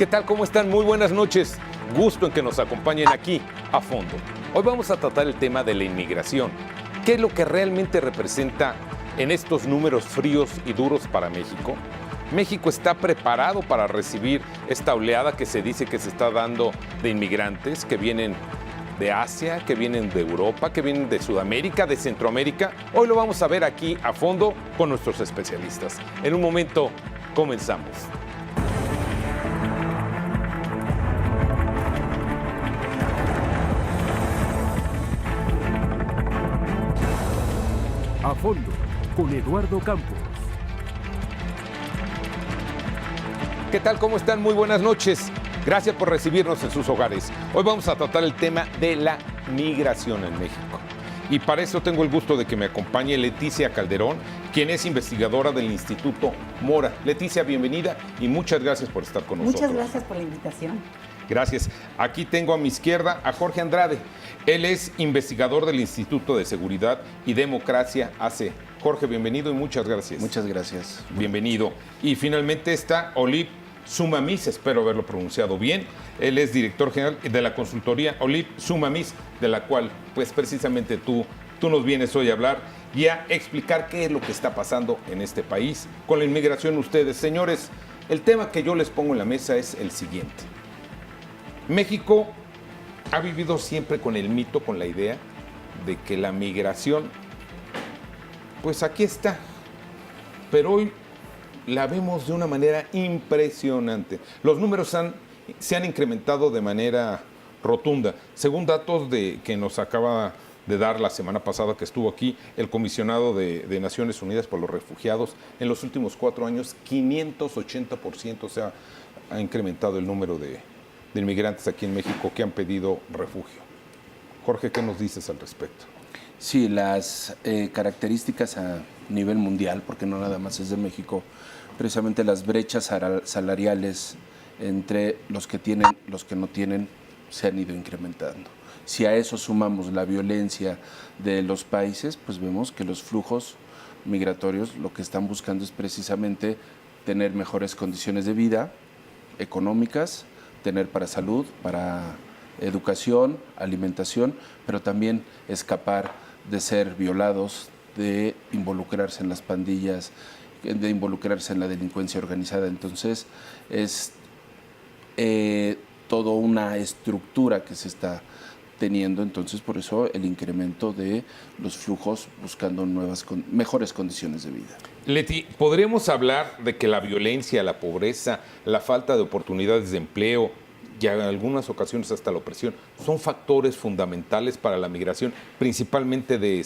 ¿Qué tal? ¿Cómo están? Muy buenas noches. Gusto en que nos acompañen aquí a fondo. Hoy vamos a tratar el tema de la inmigración. ¿Qué es lo que realmente representa en estos números fríos y duros para México? ¿México está preparado para recibir esta oleada que se dice que se está dando de inmigrantes que vienen de Asia, que vienen de Europa, que vienen de Sudamérica, de Centroamérica? Hoy lo vamos a ver aquí a fondo con nuestros especialistas. En un momento comenzamos. A fondo, con Eduardo Campos. ¿Qué tal? ¿Cómo están? Muy buenas noches. Gracias por recibirnos en sus hogares. Hoy vamos a tratar el tema de la migración en México. Y para eso tengo el gusto de que me acompañe Leticia Calderón, quien es investigadora del Instituto Mora. Leticia, bienvenida y muchas gracias por estar con nosotros. Muchas gracias por la invitación. Gracias. Aquí tengo a mi izquierda a Jorge Andrade. Él es investigador del Instituto de Seguridad y Democracia AC. Jorge, bienvenido y muchas gracias. Muchas gracias. Bienvenido. Y finalmente está Olip Sumamis, espero haberlo pronunciado bien. Él es director general de la consultoría Olip Sumamis, de la cual pues precisamente tú nos vienes hoy a hablar y a explicar qué es lo que está pasando en este país con la inmigración. Ustedes, señores, el tema que yo les pongo en la mesa es el siguiente. México ha vivido siempre con el mito, con la idea de que la migración, pues aquí está, pero hoy la vemos de una manera impresionante. Los números se han incrementado de manera rotunda. Según datos que nos acaba de dar la semana pasada que estuvo aquí el comisionado de Naciones Unidas por los Refugiados, en los últimos 4 años, 580% se ha incrementado el número de inmigrantes aquí en México que han pedido refugio. Jorge, ¿qué nos dices al respecto? Sí, las características a nivel mundial, porque no nada más es de México, precisamente las brechas salariales entre los que tienen y los que no tienen se han ido incrementando. Si a eso sumamos la violencia de los países, pues vemos que los flujos migratorios lo que están buscando es precisamente tener mejores condiciones de vida económicas, tener para salud, para educación, alimentación, pero también escapar de ser violados, de involucrarse en las pandillas, de involucrarse en la delincuencia organizada. Entonces es toda una estructura que se está teniendo, entonces por eso el incremento de los flujos buscando mejores condiciones de vida. Leti, ¿podríamos hablar de que la violencia, la pobreza, la falta de oportunidades de empleo y en algunas ocasiones hasta la opresión son factores fundamentales para la migración, principalmente de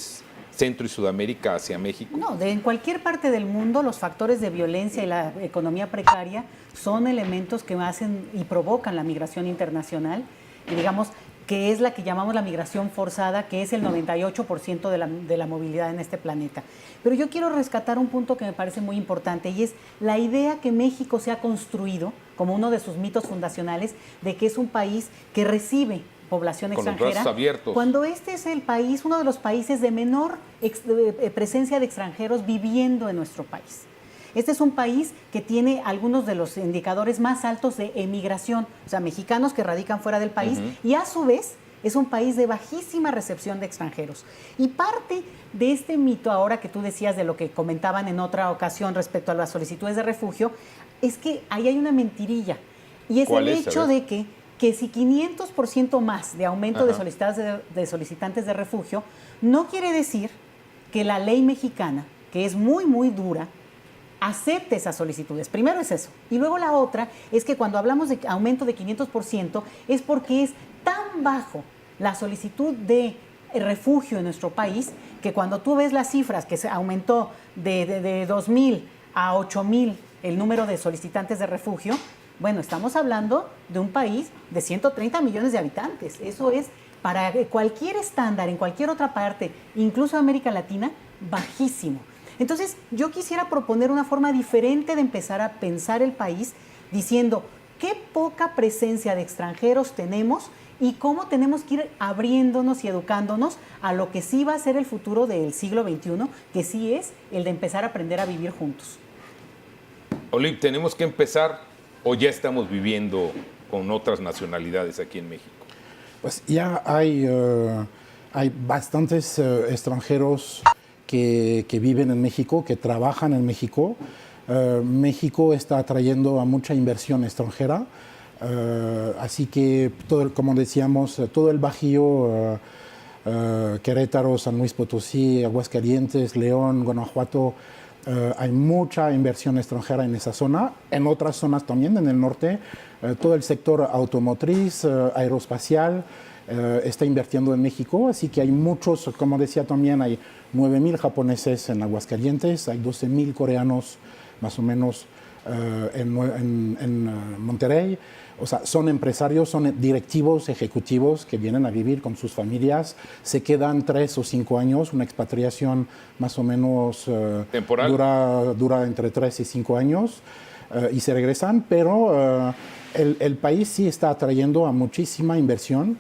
Centro y Sudamérica hacia México? No, en cualquier parte del mundo los factores de violencia y la economía precaria son elementos que hacen y provocan la migración internacional, y digamos que es la que llamamos la migración forzada, que es el 98% de la movilidad en este planeta. Pero yo quiero rescatar un punto que me parece muy importante, y es la idea que México se ha construido como uno de sus mitos fundacionales de que es un país que recibe población extranjera, con los brazos abiertos, cuando este es el país, uno de los países de menor presencia de extranjeros viviendo en nuestro país. Este es un país que tiene algunos de los indicadores más altos de emigración, o sea, mexicanos que radican fuera del país, y a su vez es un país de bajísima recepción de extranjeros. Y parte de este mito, ahora que tú decías de lo que comentaban en otra ocasión respecto a las solicitudes de refugio, es que ahí hay una mentirilla, y es el hecho de que si 500% más de aumento de solicitantes de refugio, no quiere decir que la ley mexicana, que es muy, muy dura, acepte esas solicitudes. Primero es eso. Y luego la otra es que cuando hablamos de aumento de 500% es porque es tan bajo la solicitud de refugio en nuestro país que cuando tú ves las cifras que se aumentó de 2,000 a 8,000 el número de solicitantes de refugio, bueno, estamos hablando de un país de 130 millones de habitantes. Eso es, para cualquier estándar, en cualquier otra parte, incluso América Latina, bajísimo. Entonces, yo quisiera proponer una forma diferente de empezar a pensar el país, diciendo qué poca presencia de extranjeros tenemos y cómo tenemos que ir abriéndonos y educándonos a lo que sí va a ser el futuro del siglo XXI, que sí es el de empezar a aprender a vivir juntos. Olip, tenemos que empezar o ya estamos viviendo con otras nacionalidades aquí en México? Pues ya hay bastantes extranjeros que viven en México, que trabajan en México. México está atrayendo a mucha inversión extranjera, así que, como decíamos, todo el Bajío, Querétaro, San Luis Potosí, Aguascalientes, León, Guanajuato, hay mucha inversión extranjera en esa zona. En otras zonas también, en el norte, todo el sector automotriz, aeroespacial, está invirtiendo en México, así que hay muchos, como decía también, hay 9,000 japoneses en Aguascalientes, hay 12,000 coreanos más o menos en Monterrey. O sea, son empresarios, son directivos, ejecutivos que vienen a vivir con sus familias, se quedan 3 o 5 años, una expatriación más o menos temporal. Dura entre 3 y 5 años y se regresan, pero el país sí está atrayendo a muchísima inversión.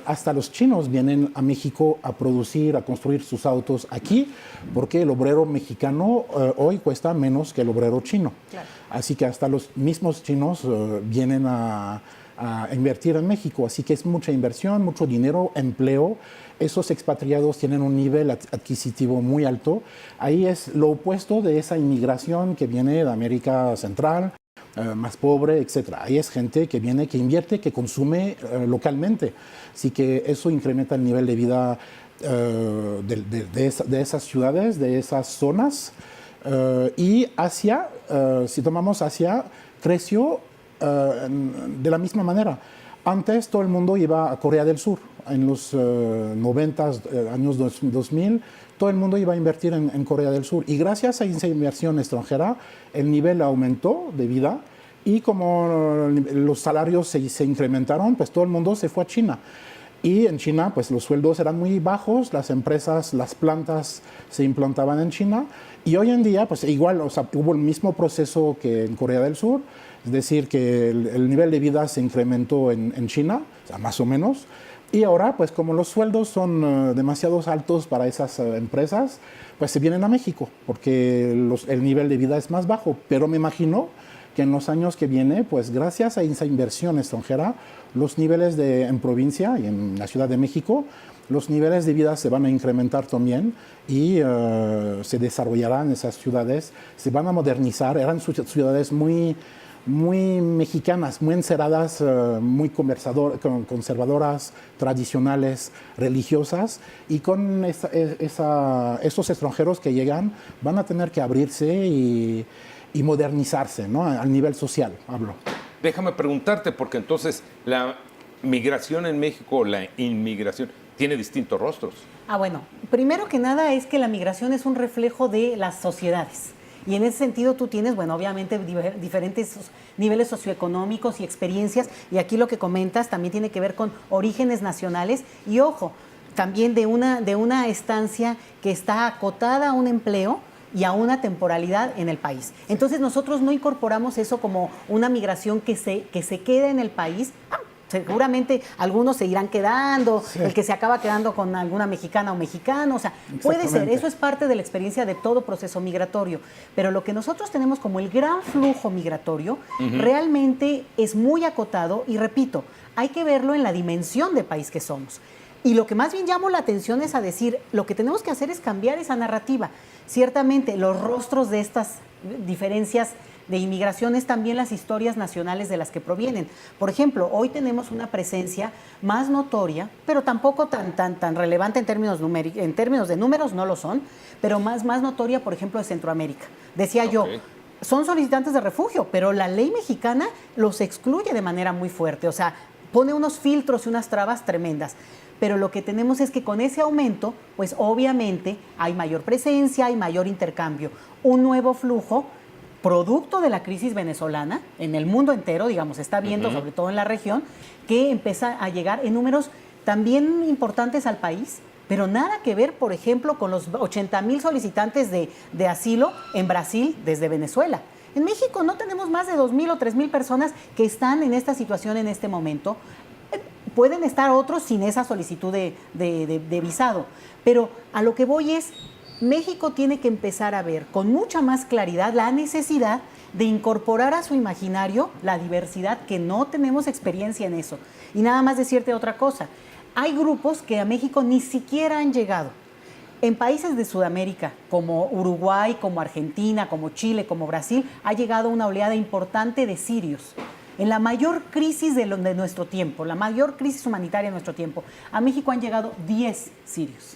Hasta los chinos vienen a México a producir, a construir sus autos aquí, porque el obrero mexicano hoy cuesta menos que el obrero chino. Claro. Así que hasta los mismos chinos vienen a invertir en México. Así que es mucha inversión, mucho dinero, empleo. Esos expatriados tienen un nivel adquisitivo muy alto. Ahí es lo opuesto de esa inmigración que viene de América Central, más pobre, etc. Ahí es gente que viene, que invierte, que consume localmente. Así que eso incrementa el nivel de vida de esas ciudades, de esas zonas. Y Asia, si tomamos Asia, creció de la misma manera. Antes todo el mundo iba a Corea del Sur. En los 90, años 2000, todo el mundo iba a invertir en Corea del Sur. Y gracias a esa inversión extranjera, el nivel aumentó de vida. Y como los salarios se incrementaron, pues todo el mundo se fue a China. Y en China, pues los sueldos eran muy bajos, las empresas, las plantas se implantaban en China. Y hoy en día, pues igual, o sea, hubo el mismo proceso que en Corea del Sur, es decir, que el nivel de vida se incrementó en China, o sea, más o menos. Y ahora, pues como los sueldos son demasiado altos para esas empresas, pues se vienen a México, porque el nivel de vida es más bajo. Pero me imagino que en los años que vienen, pues gracias a esa inversión extranjera, los niveles en provincia y en la Ciudad de México, los niveles de vida se van a incrementar también y se desarrollarán esas ciudades, se van a modernizar. Eran ciudades muy mexicanas, muy encerradas, muy conservadoras, tradicionales, religiosas, y con esos extranjeros que llegan van a tener que abrirse y modernizarse, ¿no? Al nivel social, hablo. Déjame preguntarte, porque entonces la migración en México, la inmigración, tiene distintos rostros. Bueno, primero que nada es que la migración es un reflejo de las sociedades. Y en ese sentido tú tienes, bueno, obviamente diferentes niveles socioeconómicos y experiencias, y aquí lo que comentas también tiene que ver con orígenes nacionales y, ojo, también de una estancia que está acotada a un empleo y a una temporalidad en el país. Entonces nosotros no incorporamos eso como una migración que se quede en el país. Seguramente algunos se irán quedando, sí. El que se acaba quedando con alguna mexicana o mexicano, o sea, puede ser, eso es parte de la experiencia de todo proceso migratorio, pero lo que nosotros tenemos como el gran flujo migratorio realmente es muy acotado y, repito, hay que verlo en la dimensión de país que somos. Y lo que más bien llamo la atención es a decir, lo que tenemos que hacer es cambiar esa narrativa. Ciertamente, los rostros de estas diferencias de inmigración es también las historias nacionales de las que provienen. Por ejemplo, hoy tenemos una presencia más notoria, pero tampoco tan relevante en términos de números, no lo son, pero más notoria, por ejemplo, de Centroamérica. Decía yo, son solicitantes de refugio, pero la ley mexicana los excluye de manera muy fuerte, o sea, pone unos filtros y unas trabas tremendas. Pero lo que tenemos es que con ese aumento, pues obviamente hay mayor presencia, hay mayor intercambio, un nuevo flujo producto de la crisis venezolana en el mundo entero, digamos, está viendo sobre todo en la región, que empieza a llegar en números también importantes al país, pero nada que ver, por ejemplo, con los 80,000 solicitantes de asilo en Brasil desde Venezuela. En México no tenemos más de 2,000 o 3,000 personas que están en esta situación en este momento. Pueden estar otros sin esa solicitud de visado, pero a lo que voy es, México tiene que empezar a ver con mucha más claridad la necesidad de incorporar a su imaginario la diversidad, que no tenemos experiencia en eso. Y nada más decirte otra cosa, hay grupos que a México ni siquiera han llegado. En países de Sudamérica, como Uruguay, como Argentina, como Chile, como Brasil, ha llegado una oleada importante de sirios. En la mayor crisis de nuestro tiempo, la mayor crisis humanitaria de nuestro tiempo, a México han llegado 10 sirios.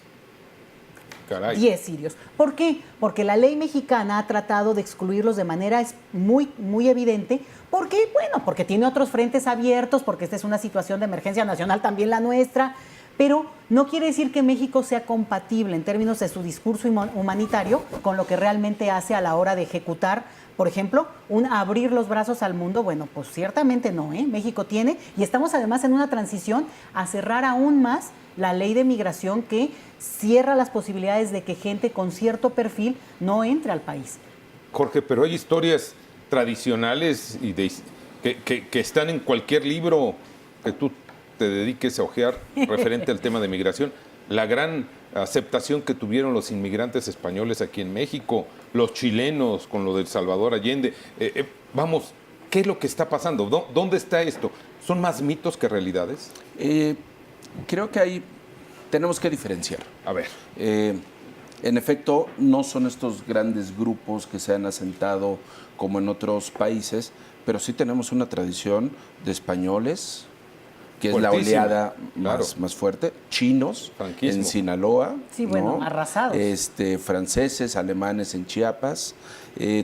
Caray. 10 sirios. ¿Por qué? Porque la ley mexicana ha tratado de excluirlos de manera muy, muy evidente. ¿Por qué? Bueno, porque tiene otros frentes abiertos, porque esta es una situación de emergencia nacional, también la nuestra. Pero no quiere decir que México sea compatible en términos de su discurso humanitario con lo que realmente hace a la hora de ejecutar, por ejemplo, abrir los brazos al mundo. Bueno, pues ciertamente no, ¿eh? México tiene, y estamos además en una transición a cerrar aún más la ley de migración que cierra las posibilidades de que gente con cierto perfil no entre al país. Jorge, pero hay historias tradicionales y que están en cualquier libro que tú te dediques a hojear referente al tema de migración. La gran aceptación que tuvieron los inmigrantes españoles aquí en México, los chilenos con lo del Salvador Allende. Vamos, ¿qué es lo que está pasando? ¿Dónde está esto? ¿Son más mitos que realidades? Creo que ahí tenemos que diferenciar. A ver. En efecto, no son estos grandes grupos que se han asentado como en otros países, pero sí tenemos una tradición de españoles, que es la oleada más fuerte, chinos franquismo en Sinaloa, sí, bueno, ¿no? Arrasados. Franceses, alemanes en Chiapas,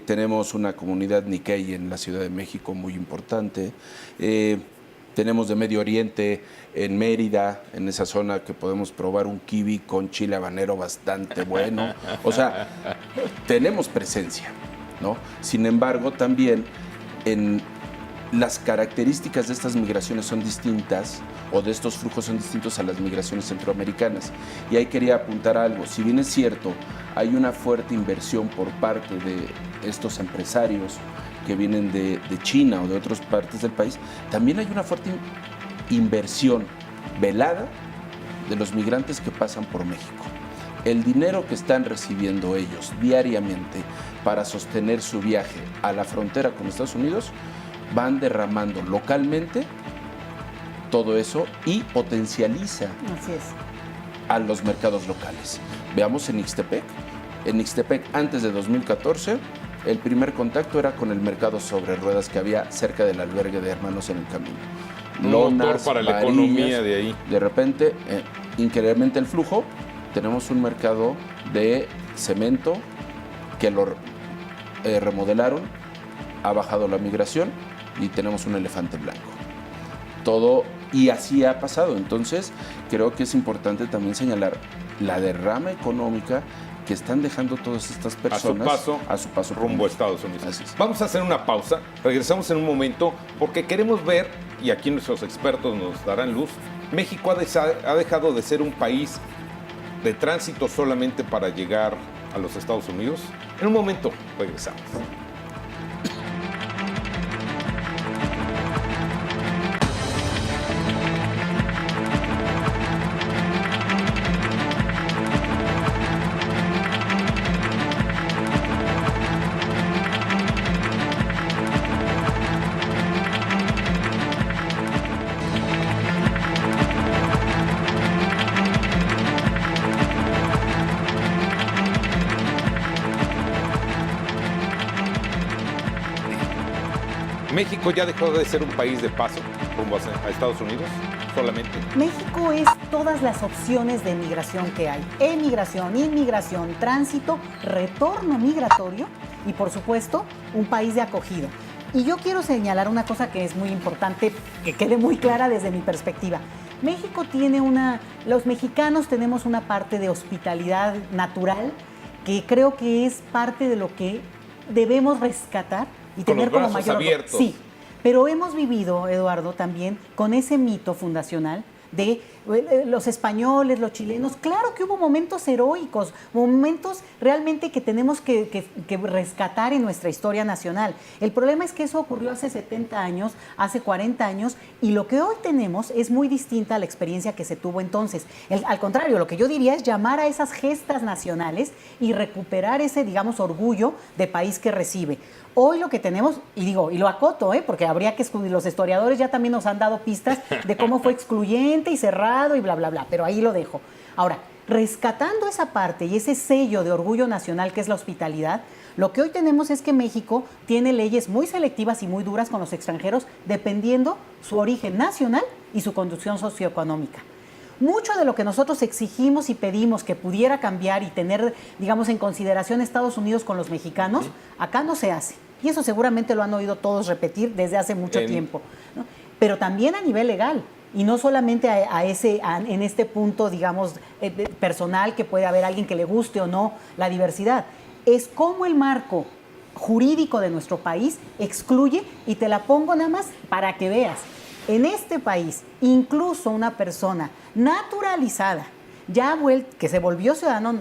tenemos una comunidad Nikkei en la Ciudad de México muy importante, tenemos de Medio Oriente en Mérida, en esa zona que podemos probar un kiwi con chile habanero bastante bueno, o sea, tenemos presencia, ¿no? Sin embargo, también las características de estas migraciones son distintas, o de estos flujos son distintos a las migraciones centroamericanas. Y ahí quería apuntar algo. Si bien es cierto, hay una fuerte inversión por parte de estos empresarios que vienen de China o de otras partes del país, también hay una fuerte inversión velada de los migrantes que pasan por México. El dinero que están recibiendo ellos diariamente para sostener su viaje a la frontera con Estados Unidos, van derramando localmente todo eso y potencializa a los mercados locales. Veamos en Ixtepec. En Ixtepec, antes de 2014, el primer contacto era con el mercado sobre ruedas que había cerca del albergue de Hermanos en el Camino. Un motor para la economía de ahí. De repente, incrementa el flujo. Tenemos un mercado de cemento que lo remodelaron, ha bajado la migración y tenemos un elefante blanco. Todo, y así ha pasado. Entonces, creo que es importante también señalar la derrama económica que están dejando todas estas personas a su paso rumbo a Estados Unidos. Vamos a hacer una pausa, regresamos en un momento, porque queremos ver, y aquí nuestros expertos nos darán luz, México ha dejado de ser un país de tránsito solamente para llegar a los Estados Unidos. En un momento, regresamos. ¿México ya dejó de ser un país de paso rumbo a Estados Unidos solamente? México es todas las opciones de migración que hay. Emigración, inmigración, tránsito, retorno migratorio y, por supuesto, un país de acogida. Y yo quiero señalar una cosa que es muy importante, que quede muy clara desde mi perspectiva. México tiene los mexicanos tenemos una parte de hospitalidad natural que creo que es parte de lo que debemos rescatar y con tener los como brazos mayor abiertos. Sí, pero hemos vivido, Eduardo, también con ese mito fundacional de los españoles, los chilenos, claro que hubo momentos heroicos, momentos realmente que tenemos que rescatar en nuestra historia nacional. El problema es que eso ocurrió hace 70 años, hace 40 años, y lo que hoy tenemos es muy distinta a la experiencia que se tuvo entonces. Al contrario, lo que yo diría es llamar a esas gestas nacionales y recuperar ese, digamos, orgullo de país que recibe. Hoy lo que tenemos, y lo acoto, porque habría que excluir, los historiadores ya también nos han dado pistas de cómo fue excluyente y cerrado y bla, bla, bla, pero ahí lo dejo. Ahora, rescatando esa parte y ese sello de orgullo nacional que es la hospitalidad, lo que hoy tenemos es que México tiene leyes muy selectivas y muy duras con los extranjeros, dependiendo su origen nacional y su condición socioeconómica. Mucho de lo que nosotros exigimos y pedimos que pudiera cambiar y tener, digamos, en consideración Estados Unidos con los mexicanos, acá no se hace. Y eso seguramente lo han oído todos repetir desde hace mucho tiempo, ¿no? Pero también a nivel legal. Y no solamente en este punto, digamos, personal, que puede haber alguien que le guste o no la diversidad. Es como el marco jurídico de nuestro país excluye, y te la pongo nada más para que veas. En este país, incluso una persona naturalizada, que se volvió ciudadano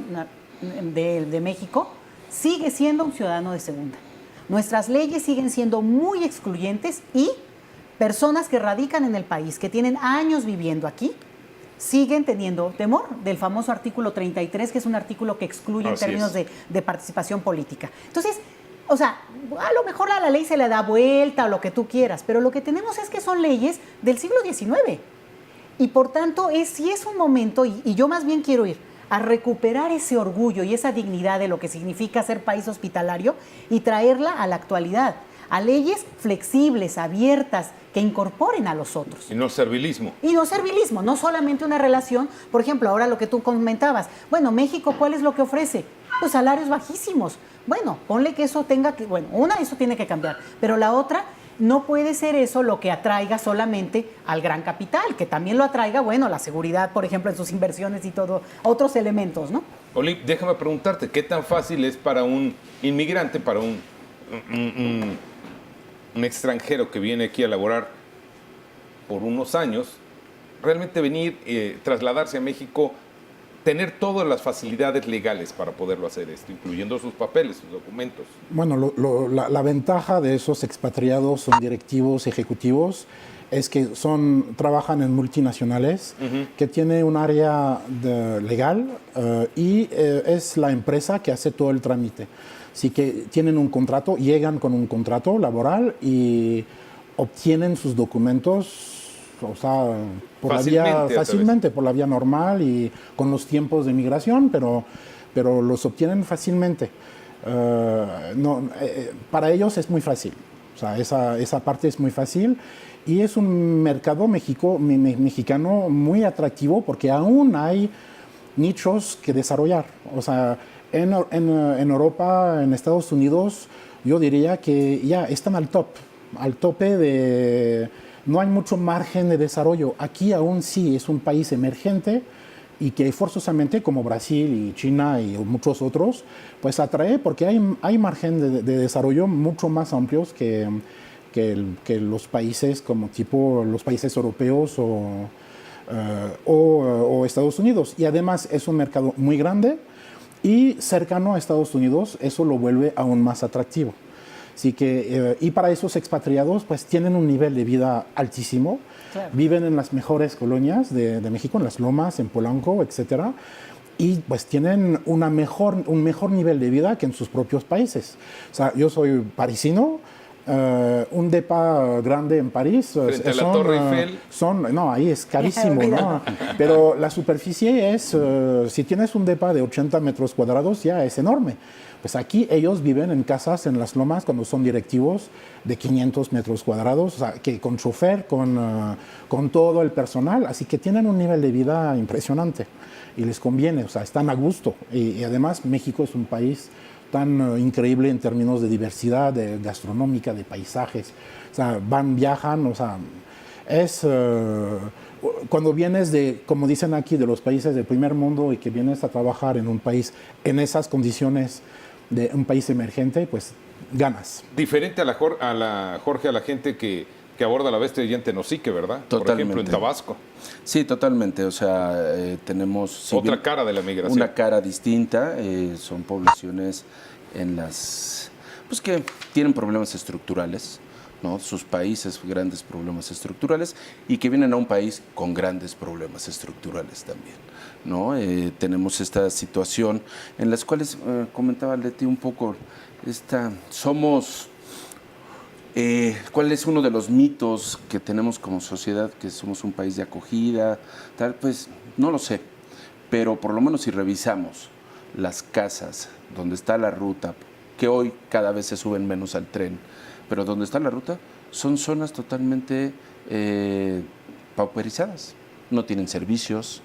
de México, sigue siendo un ciudadano de segunda. Nuestras leyes siguen siendo muy excluyentes, y personas que radican en el país, que tienen años viviendo aquí, siguen teniendo temor del famoso artículo 33, que es un artículo que excluye en términos de participación política. Entonces, o sea, a lo mejor a la ley se le da vuelta o lo que tú quieras, pero lo que tenemos es que son leyes del siglo XIX. Y por tanto, sí es un momento, y yo más bien quiero ir a recuperar ese orgullo y esa dignidad de lo que significa ser país hospitalario y traerla a la actualidad, a leyes flexibles, abiertas, que incorporen a los otros. Y no servilismo. Y no servilismo, no solamente una relación. Por ejemplo, ahora lo que tú comentabas, bueno, México, ¿cuál es lo que ofrece? Pues salarios bajísimos. Bueno, ponle que eso eso tiene que cambiar, pero la otra, no puede ser eso lo que atraiga solamente al gran capital, que también lo atraiga, la seguridad, por ejemplo, en sus inversiones y todo, otros elementos, ¿no? Olip, déjame preguntarte, ¿qué tan fácil es para un inmigrante, para un extranjero que viene aquí a laborar por unos años, realmente venir, trasladarse a México, tener todas las facilidades legales para poderlo hacer esto, incluyendo sus papeles, sus documentos? Bueno, la ventaja de esos expatriados, son directivos, ejecutivos, es que trabajan en multinacionales, que tiene un área legal, y es la empresa que hace todo el trámite. Así que tienen un contrato, llegan con un contrato laboral y obtienen sus documentos, o sea, fácilmente, por la vía normal y con los tiempos de migración, pero los obtienen fácilmente. Para ellos es muy fácil, o sea, esa parte es muy fácil, y es un mercado mexicano muy atractivo, porque aún hay nichos que desarrollar. O sea, en Europa, en Estados Unidos, yo diría que ya están al tope de... No hay mucho margen de desarrollo. Aquí aún sí es un país emergente, y que forzosamente, como Brasil y China y muchos otros, pues atrae, porque hay margen de desarrollo mucho más amplios que los países como tipo los países europeos o Estados Unidos. Y además es un mercado muy grande y cercano a Estados Unidos, eso lo vuelve aún más atractivo. Así que, y para esos expatriados, pues tienen un nivel de vida altísimo. Claro. Viven en las mejores colonias de México, en Las Lomas, en Polanco, etcétera, y pues tienen un mejor nivel de vida que en sus propios países. O sea, yo soy parisino, un depa grande en París. Frente a la Torre Eiffel. Ahí es carísimo, ¿no? Pero la superficie es, si tienes un depa de 80 metros cuadrados, ya es enorme. Pues aquí ellos viven en casas en Las Lomas, cuando son directivos, de 500 metros cuadrados, o sea, que con chofer, con todo el personal, así que tienen un nivel de vida impresionante y les conviene, o sea, están a gusto. Y además México es un país tan increíble en términos de diversidad, de gastronómica, de paisajes, o sea, viajan, o sea, es... cuando vienes como dicen aquí, de los países del primer mundo, y que vienes a trabajar en un país en esas condiciones de un país emergente, pues ganas. Diferente a la gente que que aborda la bestia ya en Tenosique, ¿verdad? Totalmente. Por ejemplo, en Tabasco. Sí, totalmente. O sea, tenemos... si Otra bien cara de la migración. una cara distinta. Son poblaciones en las... pues que tienen problemas estructurales, ¿no? Sus países, grandes problemas estructurales, y que vienen a un país con grandes problemas estructurales también, ¿no? Tenemos esta situación en las cuales, comentaba Leti un poco, somos... ¿cuál es uno de los mitos que tenemos como sociedad, que somos un país de acogida? Tal, pues no lo sé, pero por lo menos si revisamos las casas donde está la ruta, que hoy cada vez se suben menos al tren, pero donde está la ruta, son zonas totalmente pauperizadas. No tienen servicios,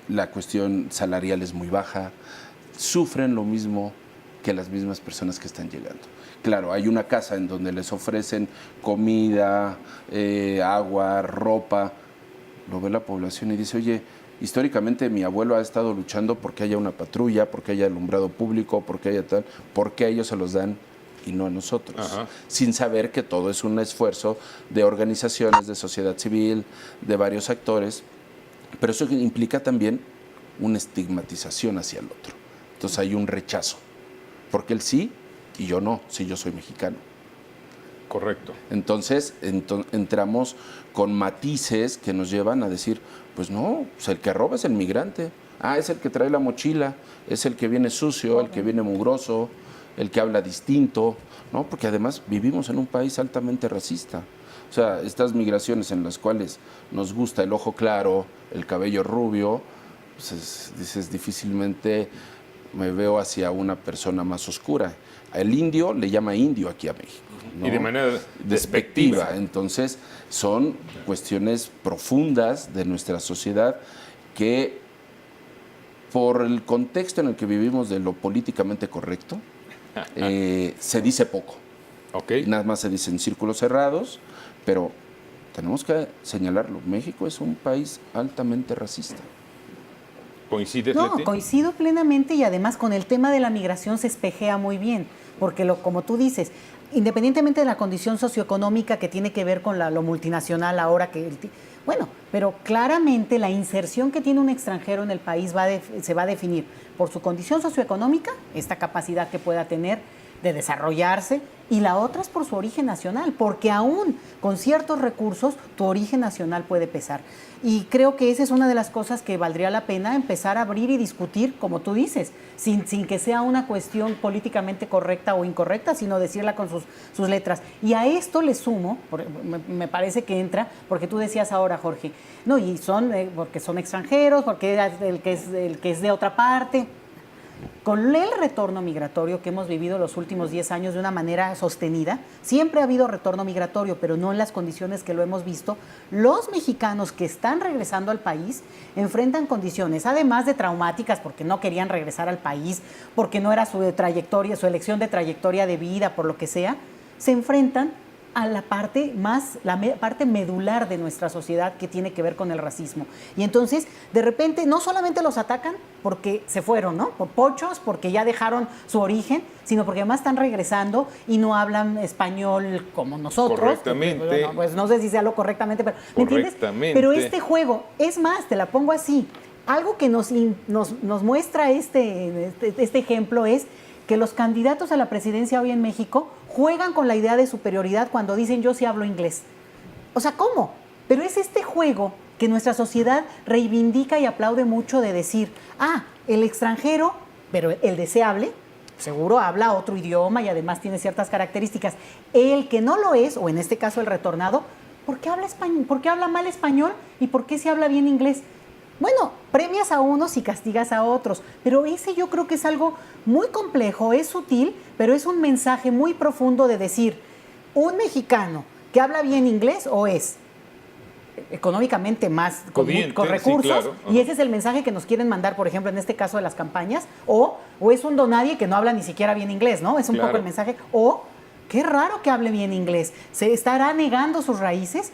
la cuestión salarial es muy baja, sufren lo mismo que las mismas personas que están llegando. Claro, hay una casa en donde les ofrecen comida, agua, ropa. Lo ve la población y dice, oye, históricamente mi abuelo ha estado luchando porque haya una patrulla, porque haya alumbrado público, porque haya tal, porque a ellos se los dan y no a nosotros. Ajá. Sin saber que todo es un esfuerzo de organizaciones, de sociedad civil, de varios actores, pero eso implica también una estigmatización hacia el otro. Entonces hay un rechazo, porque él sí y yo no, si yo soy mexicano. Correcto. Entonces entramos con matices que nos llevan a decir, pues no, pues el que roba es el migrante. Ah, es el que trae la mochila, es el que viene sucio, el que viene mugroso, el que habla distinto, ¿no? Porque además vivimos en un país altamente racista. O sea, estas migraciones en las cuales nos gusta el ojo claro, el cabello rubio, pues dices, difícilmente me veo hacia una persona más oscura. El indio le llama indio aquí a México, ¿no? Y de manera despectiva. Entonces, son cuestiones profundas de nuestra sociedad que, por el contexto en el que vivimos de lo políticamente correcto, se dice poco. Okay. Nada más se dice en círculos cerrados, pero tenemos que señalarlo. México es un país altamente racista. ¿Coincides, No, Leti? coincido plenamente, y además con el tema de la migración se espejea muy bien, porque como tú dices, independientemente de la condición socioeconómica que tiene que ver con lo multinacional ahora, bueno, pero claramente la inserción que tiene un extranjero en el país se va a definir por su condición socioeconómica, esta capacidad que pueda tener de desarrollarse, y la otra es por su origen nacional, porque aún con ciertos recursos tu origen nacional puede pesar. Y creo que esa es una de las cosas que valdría la pena empezar a abrir y discutir, como tú dices, sin que sea una cuestión políticamente correcta o incorrecta, sino decirla con sus letras. Y a esto le sumo, me parece que entra, porque tú decías ahora, Jorge, no, y porque son extranjeros, porque el que es de otra parte. Con el retorno migratorio que hemos vivido los últimos 10 años de una manera sostenida, siempre ha habido retorno migratorio, pero no en las condiciones que lo hemos visto. Los mexicanos que están regresando al país enfrentan condiciones, además de traumáticas, porque no querían regresar al país, porque no era su trayectoria, su elección de trayectoria de vida, por lo que sea, se enfrentan a la parte medular de nuestra sociedad, que tiene que ver con el racismo. Y entonces, de repente, no solamente los atacan porque se fueron, ¿no? Por pochos, porque ya dejaron su origen, sino porque además están regresando y no hablan español como nosotros. Correctamente. Bueno, pues no sé si sea lo correctamente, pero ¿me entiendes? Pero este juego, es más, te la pongo así, algo que nos muestra este ejemplo es que los candidatos a la presidencia hoy en México juegan con la idea de superioridad cuando dicen yo sí hablo inglés. O sea, ¿cómo? Pero es este juego que nuestra sociedad reivindica y aplaude mucho, de decir, el extranjero, pero el deseable, seguro habla otro idioma y además tiene ciertas características. El que no lo es, o en este caso el retornado, ¿por qué habla español? ¿Por qué habla mal español? ¿Y por qué se habla bien inglés? Bueno, premias a unos y castigas a otros, pero ese yo creo que es algo muy complejo, es sutil, pero es un mensaje muy profundo de decir, un mexicano que habla bien inglés o es económicamente más con recursos, sí, claro. Y ese es el mensaje que nos quieren mandar, por ejemplo, en este caso de las campañas, o es un donadie que no habla ni siquiera bien inglés, ¿no? Es un poco el mensaje, o qué raro que hable bien inglés, ¿se estará negando sus raíces?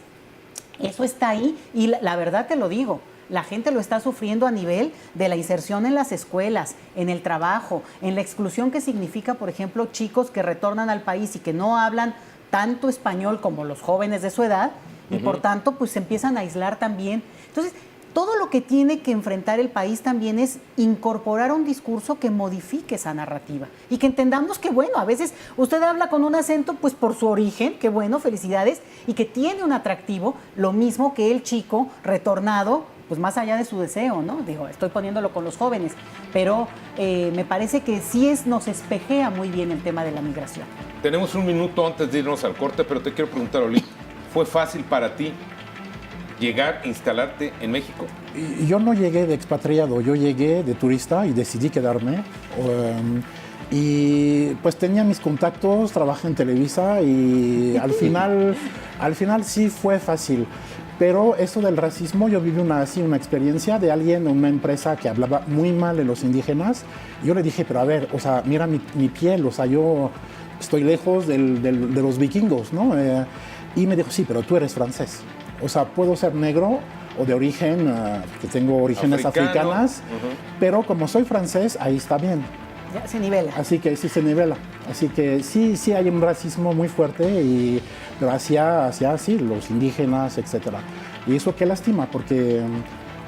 Eso está ahí, y la verdad te lo digo, la gente lo está sufriendo a nivel de la inserción en las escuelas, en el trabajo, en la exclusión que significa, por ejemplo, chicos que retornan al país y que no hablan tanto español como los jóvenes de su edad, y por tanto pues se empiezan a aislar también. Entonces, todo lo que tiene que enfrentar el país también es incorporar un discurso que modifique esa narrativa y que entendamos que, bueno, a veces usted habla con un acento pues por su origen, que bueno, felicidades, y que tiene un atractivo, lo mismo que el chico retornado, pues más allá de su deseo, ¿no? Digo, estoy poniéndolo con los jóvenes, pero me parece que sí nos espejea muy bien el tema de la migración. Tenemos un minuto antes de irnos al corte, pero te quiero preguntar, Oli, ¿fue fácil para ti llegar, instalarte en México? Y yo no llegué de expatriado, yo llegué de turista y decidí quedarme. Y pues tenía mis contactos, trabajé en Televisa y al final sí fue fácil. Pero eso del racismo, yo viví una experiencia de alguien en una empresa que hablaba muy mal de los indígenas. Yo le dije, pero a ver, o sea, mira mi piel, o sea, yo estoy lejos de los vikingos, ¿no? Y me dijo, sí, pero tú eres francés. O sea, puedo ser negro o de origen, que tengo orígenes africanas, pero como soy francés, ahí está bien. Ya se nivela. Así que sí se nivela. Así que sí hay un racismo muy fuerte, pero hacia sí, los indígenas, etc. Y eso qué lástima, porque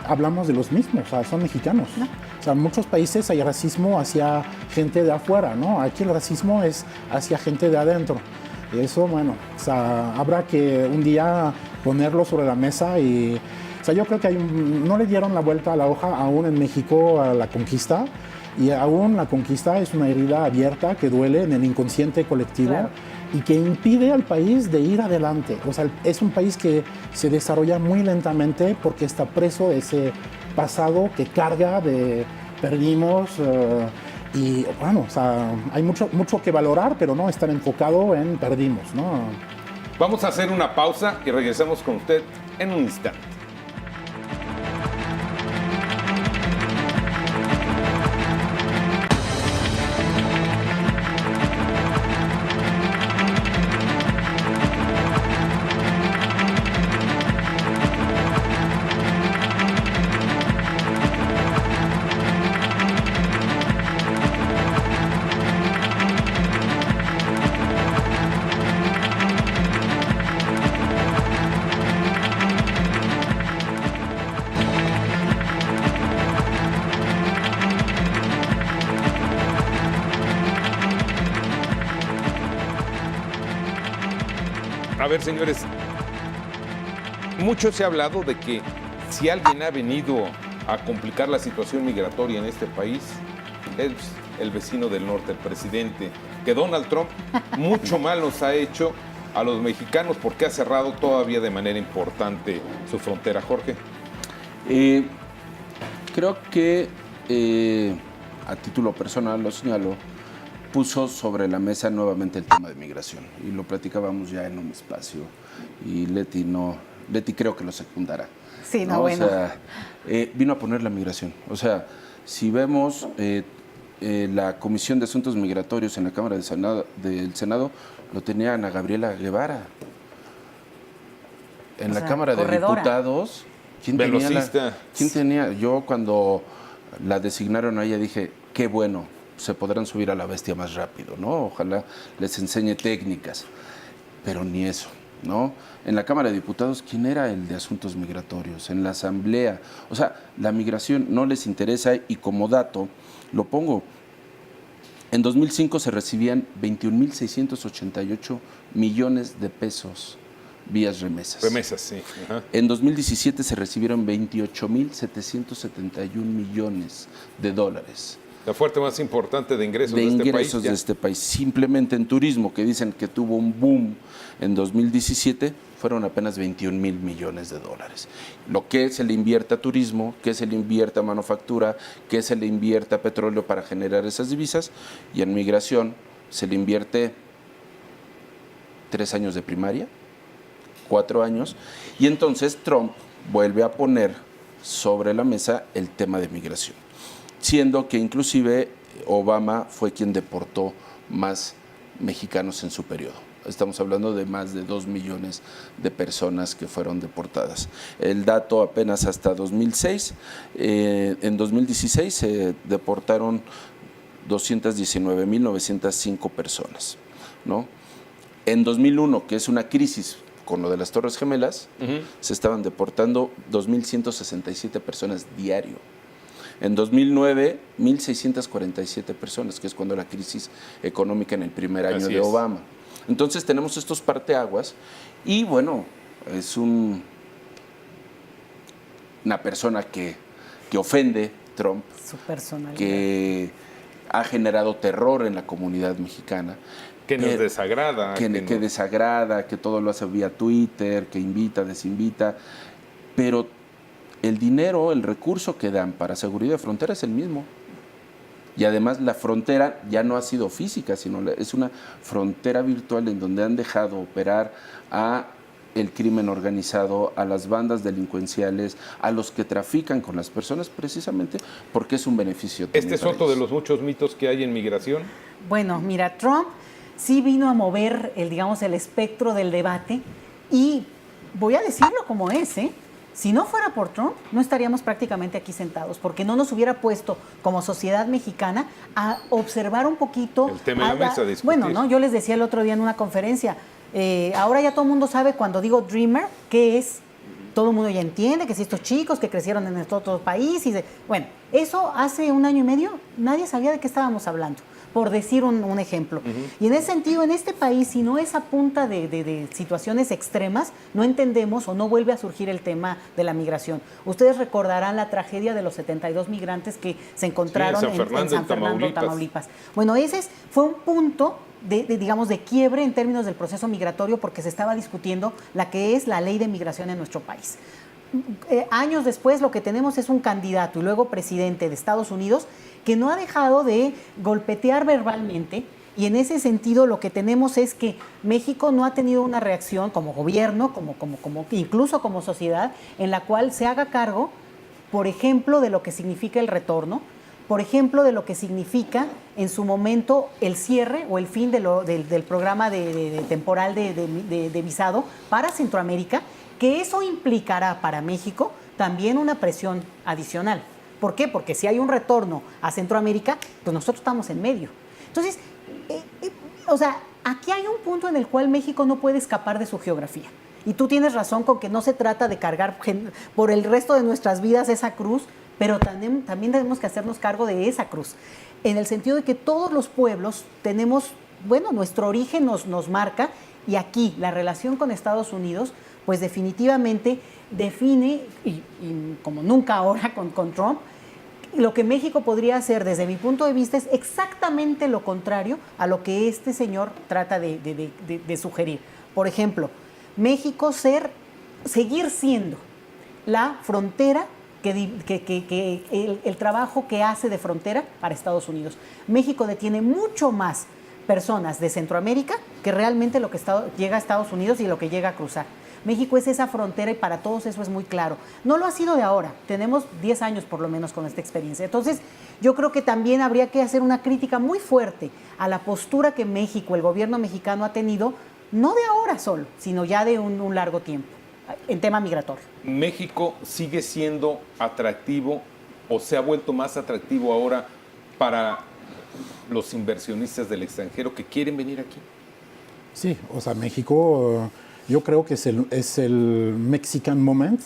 hablamos de los mismos, o sea, son mexicanos. ¿No? O sea, en muchos países hay racismo hacia gente de afuera, ¿no? Aquí el racismo es hacia gente de adentro. Y eso, bueno, o sea, habrá que un día ponerlo sobre la mesa y... O sea, yo creo que no le dieron la vuelta a la hoja aún en México a la conquista, y aún la conquista es una herida abierta que duele en el inconsciente colectivo, claro, y que impide al país de ir adelante. O sea, es un país que se desarrolla muy lentamente porque está preso de ese pasado que carga de perdimos, y bueno, o sea, hay mucho que valorar, pero no estar enfocado en perdimos, ¿no? Vamos a hacer una pausa y regresamos con usted en un instante. A ver, señores, mucho se ha hablado de que si alguien ha venido a complicar la situación migratoria en este país, es el vecino del norte, el presidente, que Donald Trump mucho mal nos ha hecho a los mexicanos porque ha cerrado todavía de manera importante su frontera. Jorge. Creo que a título personal, lo señalo, puso sobre la mesa nuevamente el tema de migración y lo platicábamos ya en un espacio y Leti creo que lo secundará. Sí, ¿no? bueno. O sea, vino a poner la migración. O sea, si vemos la Comisión de Asuntos Migratorios en la Cámara del Senado, lo tenía Ana Gabriela Guevara. En la Cámara de Diputados, ¿quién tenía? Yo cuando la designaron a ella dije, qué bueno, se podrán subir a la bestia más rápido, ¿no? Ojalá les enseñe técnicas, pero ni eso, ¿no? En la Cámara de Diputados, ¿quién era el de Asuntos Migratorios? En la Asamblea, o sea, la migración no les interesa y como dato, lo pongo, en 2005 se recibían 21.688 millones de pesos vías remesas. Remesas, sí. Ajá. En 2017 se recibieron 28.771 millones de dólares. La fuente más importante de ingresos de este país. Simplemente en turismo, que dicen que tuvo un boom en 2017, fueron apenas 21.000 millones de dólares. Lo que se le invierte a turismo, que se le invierte a manufactura, que se le invierte a petróleo para generar esas divisas, y en migración se le invierte 3 años de primaria, 4 años, y entonces Trump vuelve a poner sobre la mesa el tema de migración, siendo que inclusive Obama fue quien deportó más mexicanos en su periodo. Estamos hablando de más de 2 millones de personas que fueron deportadas. El dato apenas hasta 2006, en 2016 se deportaron 219.905 personas, ¿no? En 2001, que es una crisis con lo de las Torres Gemelas, se estaban deportando 2.167 personas diario. En 2009, 1.647 personas, que es cuando la crisis económica en el primer año Así de es. Obama. Entonces tenemos estos parteaguas y bueno, es una persona que ofende, Trump, Su personalidad. que ha generado terror en la comunidad mexicana. Que nos desagrada. Que desagrada, que todo lo hace vía Twitter, que invita, desinvita. Pero el dinero, el recurso que dan para seguridad de frontera es el mismo. Y además la frontera ya no ha sido física, sino es una frontera virtual en donde han dejado operar a el crimen organizado, a las bandas delincuenciales, a los que trafican con las personas, precisamente porque es un beneficio también Este es para otro de ellos. los muchos mitos que hay en migración. Bueno, mira, Trump sí vino a mover el espectro del debate y voy a decirlo como es, ¿eh? Si no fuera por Trump, no estaríamos prácticamente aquí sentados, porque no nos hubiera puesto como sociedad mexicana a observar un poquito. El tema en la mesa, discutir. Bueno, ¿no? Yo les decía el otro día en una conferencia, ahora ya todo el mundo sabe cuando digo Dreamer, ¿qué es? Todo el mundo ya entiende que si estos chicos que crecieron en estos otros países, bueno, eso hace un año y medio nadie sabía de qué estábamos hablando, por decir un ejemplo. Y en ese sentido, en este país, si no es a punta de situaciones extremas, no entendemos o no vuelve a surgir el tema de la migración. Ustedes recordarán la tragedia de los 72 migrantes que se encontraron Sí, en San Fernando, Tamaulipas. Bueno, fue un punto de quiebre en términos del proceso migratorio, porque se estaba discutiendo la que es la ley de migración en nuestro país. Años después lo que tenemos es un candidato y luego presidente de Estados Unidos que no ha dejado de golpetear verbalmente, y en ese sentido lo que tenemos es que México no ha tenido una reacción como gobierno, incluso como sociedad, en la cual se haga cargo, por ejemplo, de lo que significa el retorno, por ejemplo, de lo que significa en su momento el cierre o el fin del programa temporal de visado para Centroamérica, que eso implicará para México también una presión adicional. ¿Por qué? Porque si hay un retorno a Centroamérica, pues nosotros estamos en medio. Entonces, aquí hay un punto en el cual México no puede escapar de su geografía. Y tú tienes razón con que no se trata de cargar por el resto de nuestras vidas esa cruz, pero también tenemos que hacernos cargo de esa cruz, en el sentido de que todos los pueblos tenemos, nuestro origen nos marca, y aquí la relación con Estados Unidos, pues definitivamente define, y como nunca ahora con Trump, lo que México podría hacer desde mi punto de vista es exactamente lo contrario a lo que este señor trata de sugerir. Por ejemplo, México seguir siendo la frontera el trabajo que hace de frontera para Estados Unidos. México detiene mucho más personas de Centroamérica que realmente lo que llega a Estados Unidos y lo que llega a cruzar. México es esa frontera y para todos eso es muy claro. No lo ha sido de ahora, tenemos 10 años por lo menos con esta experiencia. Entonces, yo creo que también habría que hacer una crítica muy fuerte a la postura que México, el gobierno mexicano ha tenido, no de ahora solo, sino ya de un largo tiempo, en tema migratorio. ¿México sigue siendo atractivo o se ha vuelto más atractivo ahora para los inversionistas del extranjero que quieren venir aquí? Sí, México, yo creo que es el Mexican moment,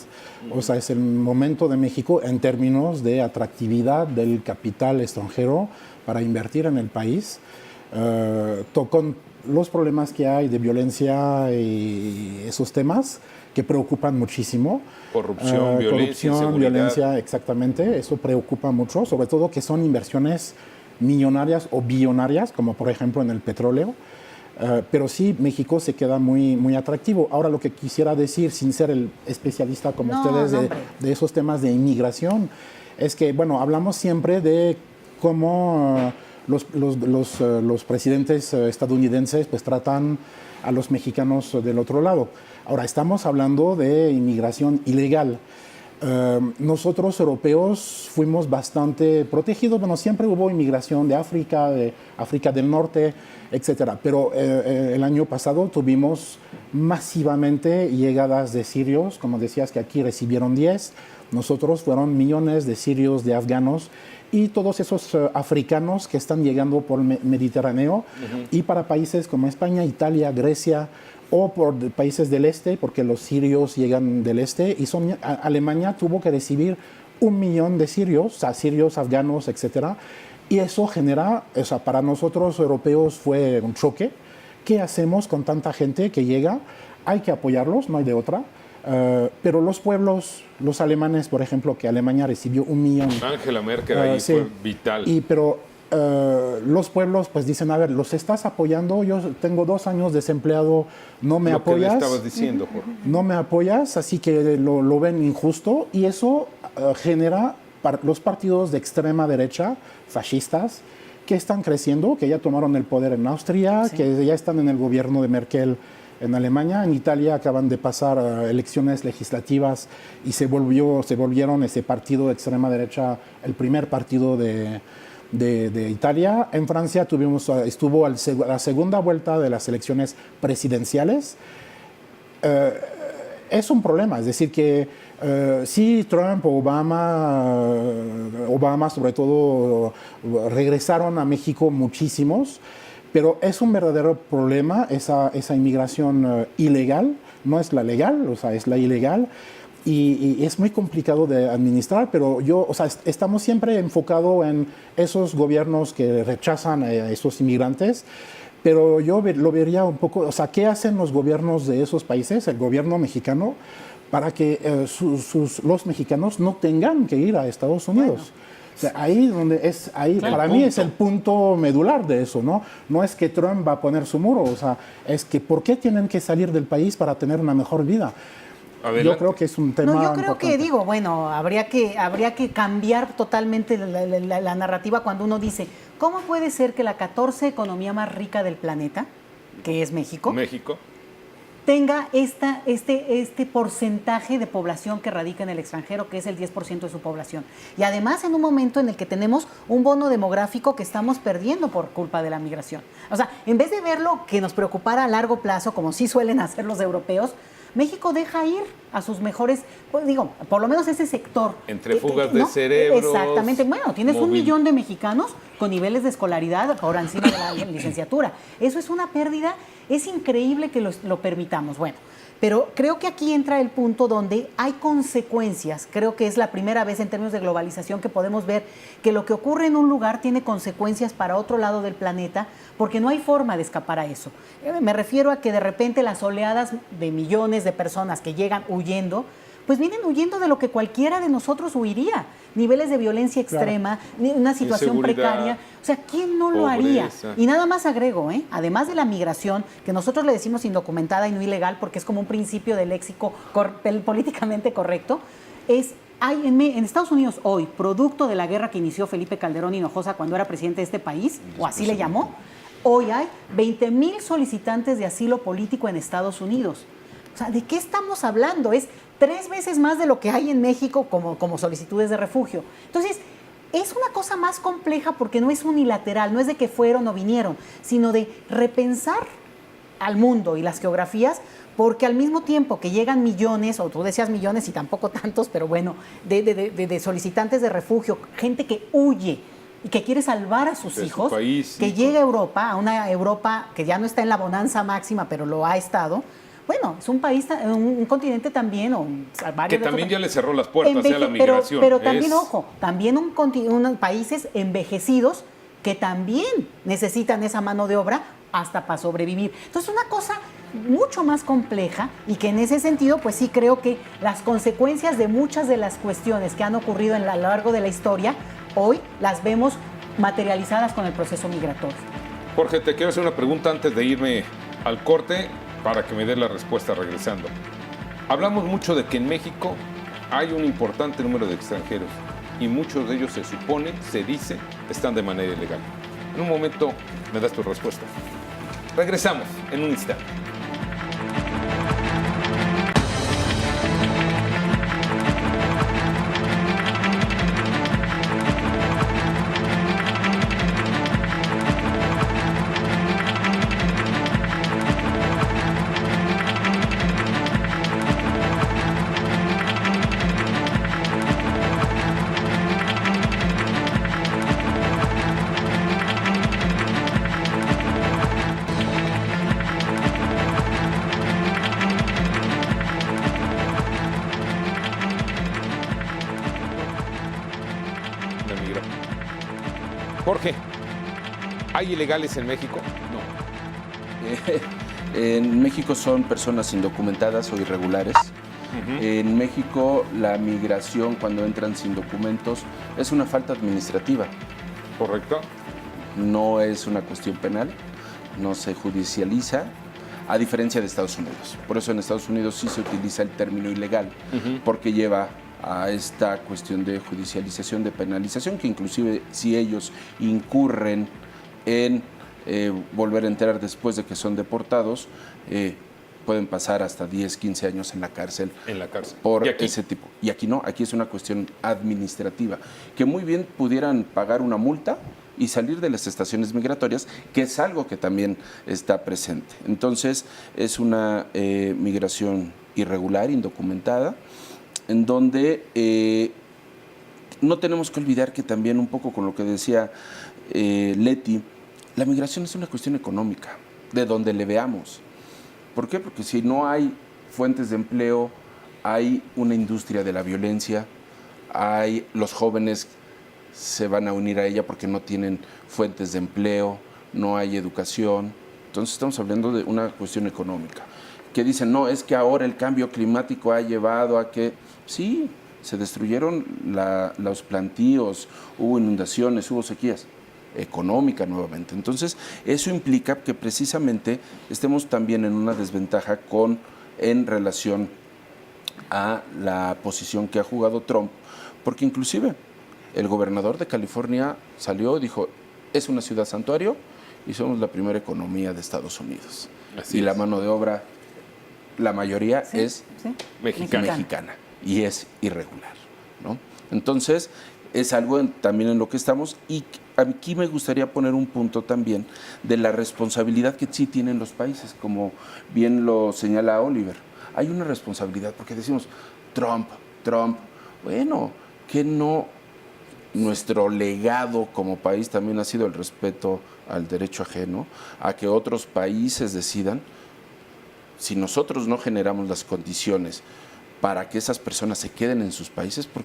es el momento de México en términos de atractividad del capital extranjero para invertir en el país, con los problemas que hay de violencia y esos temas que preocupan muchísimo. Corrupción, violencia, exactamente, eso preocupa mucho, sobre todo que son inversiones millonarias o billonarias, como por ejemplo en el petróleo. Pero sí, México se queda muy, muy atractivo. Ahora, lo que quisiera decir, sin ser el especialista como ustedes de esos temas de inmigración, es que, hablamos siempre de cómo los presidentes estadounidenses pues tratan a los mexicanos del otro lado. Ahora, estamos hablando de inmigración ilegal. Nosotros europeos fuimos bastante protegidos. Siempre hubo inmigración de África del Norte, etcétera. Pero el año pasado tuvimos masivamente llegadas de sirios, como decías que aquí recibieron 10, nosotros fueron millones de sirios, de afganos y todos esos africanos que están llegando por el Mediterráneo y para países como España, Italia, Grecia o por países del este, porque los sirios llegan del este y Alemania tuvo que recibir 1 millón de sirios, o sea, sirios, afganos, etcétera. Y eso genera, o sea, para nosotros europeos fue un choque. ¿Qué hacemos con tanta gente que llega? Hay que apoyarlos, no hay de otra. Pero los pueblos, los alemanes, por ejemplo, que Alemania recibió 1 millón. Angela Merkel ahí sí. fue vital. Pero los pueblos pues dicen, a ver, los estás apoyando, yo tengo 2 años desempleado, no me apoyas. Lo que le estabas diciendo, Jorge. No me apoyas, así que lo ven injusto y eso genera los partidos de extrema derecha, fascistas, que están creciendo, que ya tomaron el poder en Austria, que ya están en el gobierno de Merkel en Alemania. En Italia acaban de pasar elecciones legislativas y se volvieron ese partido de extrema derecha el primer partido de Italia. En Francia estuvo a la segunda vuelta de las elecciones presidenciales. Es un problema, es decir que sí, Trump o Obama sobre todo regresaron a México muchísimos, pero es un verdadero problema esa inmigración ilegal, no es la legal, o sea, es la ilegal. Y es muy complicado de administrar, pero estamos siempre enfocados en esos gobiernos que rechazan a esos inmigrantes, pero yo lo vería un poco, o sea, ¿qué hacen los gobiernos de esos países, el gobierno mexicano, para que los mexicanos no tengan que ir a Estados Unidos? Bueno. O sea, para mí es el punto medular de eso, ¿no? No es que Trump va a poner su muro, o sea, es que ¿por qué tienen que salir del país para tener una mejor vida? Adelante. Yo creo que es un tema yo creo importante. que, habría que cambiar totalmente la narrativa cuando uno dice, ¿cómo puede ser que la 14 economía más rica del planeta, que es México, tenga este porcentaje de población que radica en el extranjero, que es el 10% de su población? Y además en un momento en el que tenemos un bono demográfico que estamos perdiendo por culpa de la migración. O sea, en vez de verlo que nos preocupara a largo plazo, como sí suelen hacer los europeos, México deja ir a sus mejores, por lo menos ese sector. Entre fugas de cerebros. Exactamente. Bueno, tienes 1 millón de mexicanos con niveles de escolaridad por encima de la licenciatura. Eso es una pérdida. Es increíble que lo permitamos. Bueno, pero creo que aquí entra el punto donde hay consecuencias. Creo que es la primera vez en términos de globalización que podemos ver que lo que ocurre en un lugar tiene consecuencias para otro lado del planeta, porque no hay forma de escapar a eso. Me refiero a que de repente las oleadas de millones de personas que llegan huyendo, pues vienen huyendo de lo que cualquiera de nosotros huiría. Niveles de violencia extrema, una situación precaria. O sea, ¿quién no lo haría? Y nada más agrego, además de la migración, que nosotros le decimos indocumentada y no ilegal, porque es como un principio de léxico políticamente correcto, hay en Estados Unidos hoy, producto de la guerra que inició Felipe Calderón Hinojosa cuando era presidente de este país, o así le llamó, hoy hay 20,000 solicitantes de asilo político en Estados Unidos. O sea, ¿de qué estamos hablando? Es 3 veces más de lo que hay en México como solicitudes de refugio. Entonces, es una cosa más compleja porque no es unilateral, no es de que fueron o vinieron, sino de repensar al mundo y las geografías, porque al mismo tiempo que llegan millones, o tú decías millones y tampoco tantos, pero bueno, de solicitantes de refugio, gente que huye y que quiere salvar a sus hijos, que llega a Europa, a una Europa que ya no está en la bonanza máxima, pero lo ha estado. Bueno, es un país, un continente también, que también ya le cerró las puertas a la migración. Pero también, ojo, también unos países envejecidos que también necesitan esa mano de obra hasta para sobrevivir. Entonces, una cosa mucho más compleja y que en ese sentido, pues sí creo que las consecuencias de muchas de las cuestiones que han ocurrido a lo largo de la historia, hoy las vemos materializadas con el proceso migratorio. Jorge, te quiero hacer una pregunta antes de irme al corte, para que me dé la respuesta regresando. Hablamos mucho de que en México hay un importante número de extranjeros y muchos de ellos se dice, están de manera ilegal. En un momento me das tu respuesta. Regresamos en un instante. Jorge, ¿hay ilegales en México? En México son personas indocumentadas o irregulares. En México la migración cuando entran sin documentos es una falta administrativa. ¿Correcto? No es una cuestión penal, no se judicializa, a diferencia de Estados Unidos. Por eso en Estados Unidos sí se utiliza el término ilegal, porque lleva a esta cuestión de judicialización, de penalización, que inclusive si ellos incurren en volver a entrar después de que son deportados, pueden pasar hasta 10, 15 años en la cárcel. En la cárcel. Por ¿Y aquí? ese tipo. Y aquí no, aquí es una cuestión administrativa, que muy bien pudieran pagar una multa y salir de las estaciones migratorias, que es algo que también está presente. Entonces, es una migración irregular, indocumentada, en donde no tenemos que olvidar que también un poco con lo que decía Leti, la migración es una cuestión económica, de donde le veamos. ¿Por qué? Porque si no hay fuentes de empleo, hay una industria de la violencia, los jóvenes se van a unir a ella porque no tienen fuentes de empleo, no hay educación. Entonces estamos hablando de una cuestión económica. Que dicen, no, es que ahora el cambio climático ha llevado a que, sí, se destruyeron los plantíos, hubo inundaciones, hubo sequías. Económica nuevamente. Entonces, eso implica que precisamente estemos también en una desventaja en relación a la posición que ha jugado Trump, porque inclusive el gobernador de California salió y dijo, es una ciudad santuario y somos la primera economía de Estados Unidos. Así y la es. mano de obra, la mayoría es mexicana y es irregular, ¿no? Entonces, es algo también en lo que estamos, y aquí me gustaría poner un punto también de la responsabilidad que sí tienen los países, como bien lo señala Oliver. Hay una responsabilidad, porque decimos, Trump, bueno, que no, nuestro legado como país también ha sido el respeto al derecho ajeno, a que otros países decidan. Si nosotros no generamos las condiciones para que esas personas se queden en sus países, ¿por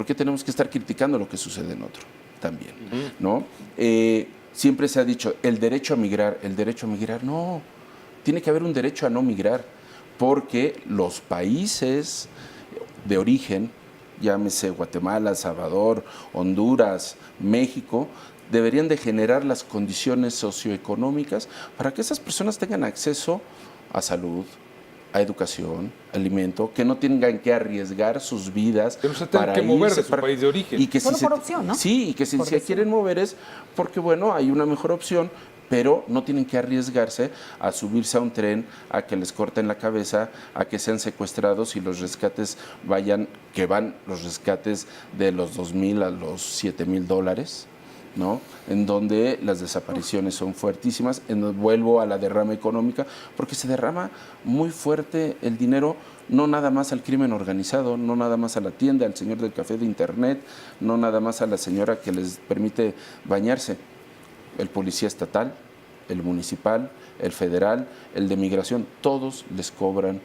qué tenemos que estar criticando lo que sucede en otro también? ¿No? Siempre se ha dicho, el derecho a migrar, no, tiene que haber un derecho a no migrar, porque los países de origen, llámese Guatemala, Salvador, Honduras, México, deberían de generar las condiciones socioeconómicas para que esas personas tengan acceso a salud, a educación, alimento, que no tengan que arriesgar sus vidas que no se tengan que mover de su país de origen. Y que Solo por opción, ¿no? Sí, y que si Por se quieren mover es porque, bueno, hay una mejor opción, pero no tienen que arriesgarse a subirse a un tren, a que les corten la cabeza, a que sean secuestrados y los rescates van los rescates de los $2,000 a los $7,000, ¿no? En donde las desapariciones son fuertísimas, vuelvo a la derrama económica, porque se derrama muy fuerte el dinero, no nada más al crimen organizado, no nada más a la tienda, al señor del café de internet, no nada más a la señora que les permite bañarse, el policía estatal, el municipal, el federal, el de migración, todos les cobran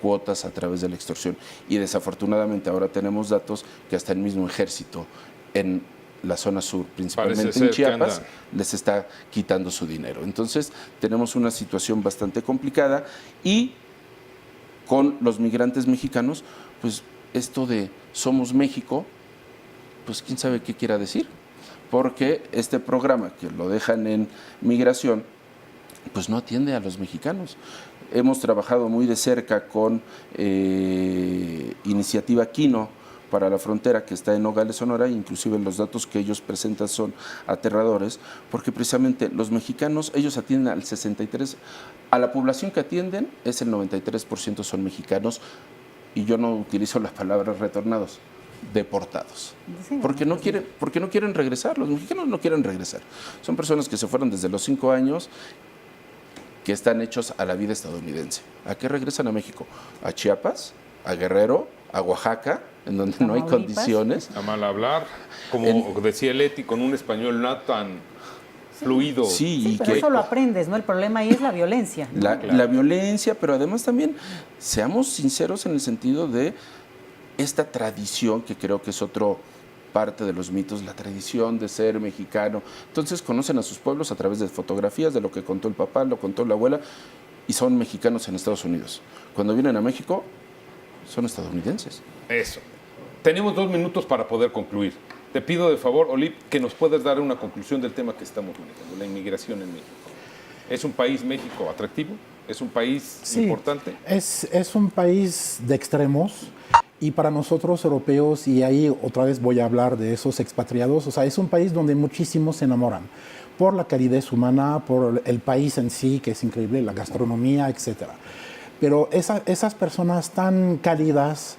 cuotas a través de la extorsión. Y desafortunadamente ahora tenemos datos que hasta el mismo ejército en la zona sur, principalmente en Chiapas, les está quitando su dinero. Entonces, tenemos una situación bastante complicada, y con los migrantes mexicanos, pues esto de somos México, pues quién sabe qué quiera decir, porque este programa que lo dejan en migración, pues no atiende a los mexicanos. Hemos trabajado muy de cerca con Iniciativa Quino para la Frontera, que está en Nogales, Sonora, inclusive los datos que ellos presentan son aterradores, porque precisamente los mexicanos, ellos atienden al 63%, a la población que atienden es el 93% son mexicanos, y yo no utilizo las palabras retornados, deportados. Sí, porque no quieren regresar, los mexicanos no quieren regresar. Son personas que se fueron desde los 5 años, que están hechos a la vida estadounidense. ¿A qué regresan a México? ¿A Chiapas? ¿A Guerrero? ¿A Oaxaca? En donde no hay condiciones. A mal hablar, como decía Leti, con un español no tan fluido. Sí, y pero eso lo aprendes, ¿no? El problema ahí es la violencia, ¿no? La violencia, pero además también, seamos sinceros en el sentido de esta tradición, que creo que es otro parte de los mitos, la tradición de ser mexicano. Entonces conocen a sus pueblos a través de fotografías, de lo que contó el papá, lo contó la abuela, y son mexicanos en Estados Unidos. Cuando vienen a México, son estadounidenses. Eso. Tenemos 2 minutos para poder concluir. Te pido de favor, Olip, que nos puedas dar una conclusión del tema que estamos manejando, la inmigración en México. ¿Es un país México atractivo? ¿Es un país importante? Es un país de extremos y para nosotros europeos, y ahí otra vez voy a hablar de esos expatriados, o sea, es un país donde muchísimos se enamoran por la calidez humana, por el país en sí, que es increíble, la gastronomía, etc. Pero esas personas tan cálidas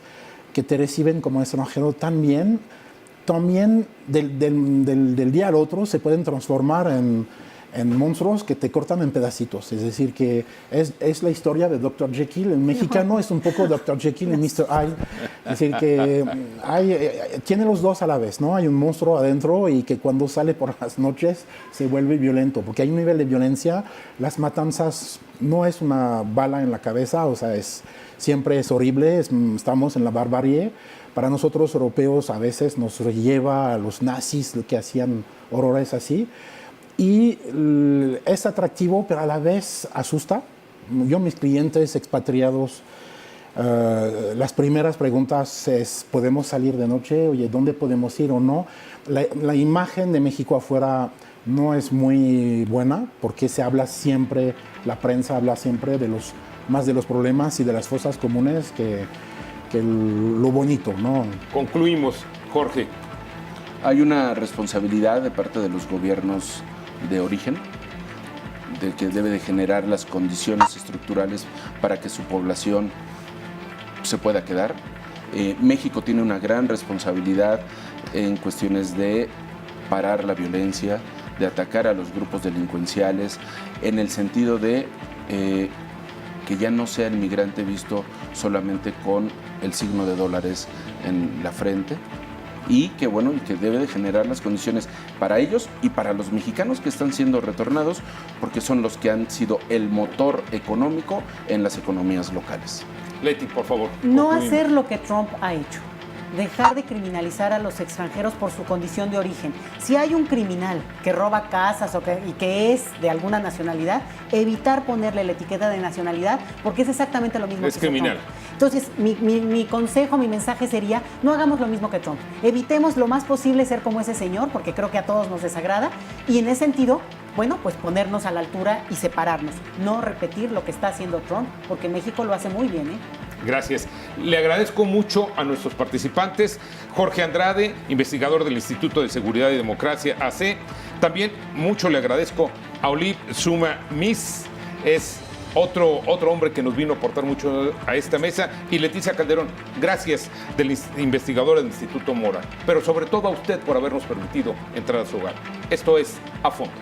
que te reciben como extranjero tan bien, también del día al otro se pueden transformar en monstruos que te cortan en pedacitos. Es decir, que es la historia de Dr. Jekyll. El mexicano es un poco Dr. Jekyll y Mr. Hyde. Es decir, que tiene los dos a la vez, ¿no? Hay un monstruo adentro y que cuando sale por las noches se vuelve violento, porque hay un nivel de violencia. Las matanzas no es una bala en la cabeza, o sea, siempre es horrible, estamos en la barbarie. Para nosotros europeos a veces nos lleva a los nazis que hacían horrores así. Y es atractivo, pero a la vez asusta. Yo, mis clientes expatriados, las primeras preguntas es, ¿podemos salir de noche? Oye, ¿dónde podemos ir o no? La imagen de México afuera no es muy buena, porque se habla siempre, la prensa habla siempre más de los problemas y de las fosas comunes que lo bonito, ¿no? Concluimos, Jorge. Hay una responsabilidad de parte de los gobiernos de origen, de que debe de generar las condiciones estructurales para que su población se pueda quedar. México tiene una gran responsabilidad en cuestiones de parar la violencia, de atacar a los grupos delincuenciales, en el sentido de que ya no sea el migrante visto solamente con el signo de dólares en la frente, y que bueno, y que debe de generar las condiciones para ellos y para los mexicanos que están siendo retornados, porque son los que han sido el motor económico en las economías locales. Leti, por favor. No concluimos. hacer lo que Trump ha hecho. Dejar de criminalizar a los extranjeros por su condición de origen. Si hay un criminal que roba casas y que es de alguna nacionalidad, evitar ponerle la etiqueta de nacionalidad, porque es exactamente lo mismo Es que hizo criminal. Trump. Entonces, mi consejo, mi mensaje sería, no hagamos lo mismo que Trump. Evitemos lo más posible ser como ese señor, porque creo que a todos nos desagrada, y en ese sentido, bueno, pues ponernos a la altura y separarnos. No repetir lo que está haciendo Trump, porque México lo hace muy bien, ¿eh? Gracias. Le agradezco mucho a nuestros participantes. Jorge Andrade, investigador del Instituto de Seguridad y Democracia, AC. También mucho le agradezco a Olip Suma-Mis, es otro hombre que nos vino a aportar mucho a esta mesa. Y Leticia Calderón, gracias, del investigador del Instituto Mora. Pero sobre todo a usted por habernos permitido entrar a su hogar. Esto es A Fondo.